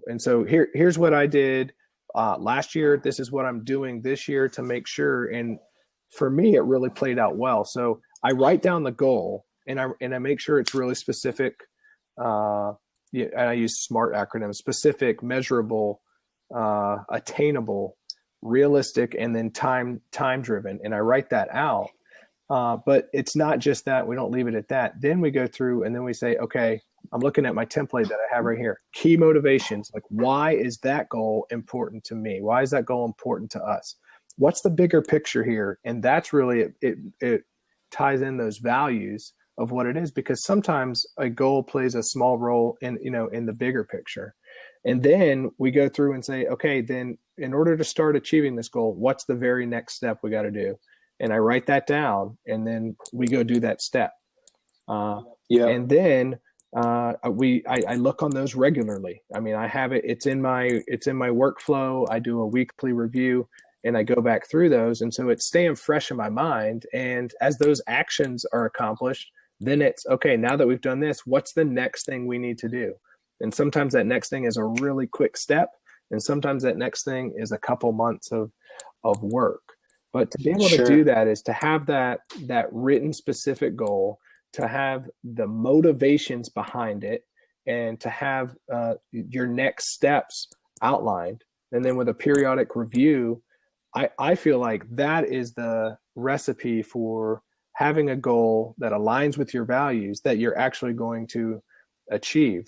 And so here's what I did last year. This is what I'm doing this year to make sure. And for me, it really played out well. So I write down the goal, and I make sure it's really specific. Yeah, and I use SMART acronyms: specific, measurable, attainable, realistic, and then time driven. And I write that out. But it's not just that. We don't leave it at that. Then we go through and then we say, okay, I'm looking at my template that I have right here. Key motivations. Like, why is that goal important to me? Why is that goal important to us? What's the bigger picture here? And that's really, it ties in those values of what it is, because sometimes a goal plays a small role in, in the bigger picture. And then we go through and say, okay, then in order to start achieving this goal, what's the very next step we got to do? And I write that down, and then we go do that step. And then I look on those regularly. I mean, I have it. It's in my workflow. I do a weekly review, and I go back through those, and so it's staying fresh in my mind. And as those actions are accomplished, then it's okay. Now that we've done this, what's the next thing we need to do? And sometimes that next thing is a really quick step, and sometimes that next thing is a couple months of work. But to be able to do that is to have that written specific goal, to have the motivations behind it, and to have your next steps outlined. And then with a periodic review, I feel like that is the recipe for having a goal that aligns with your values that you're actually going to achieve.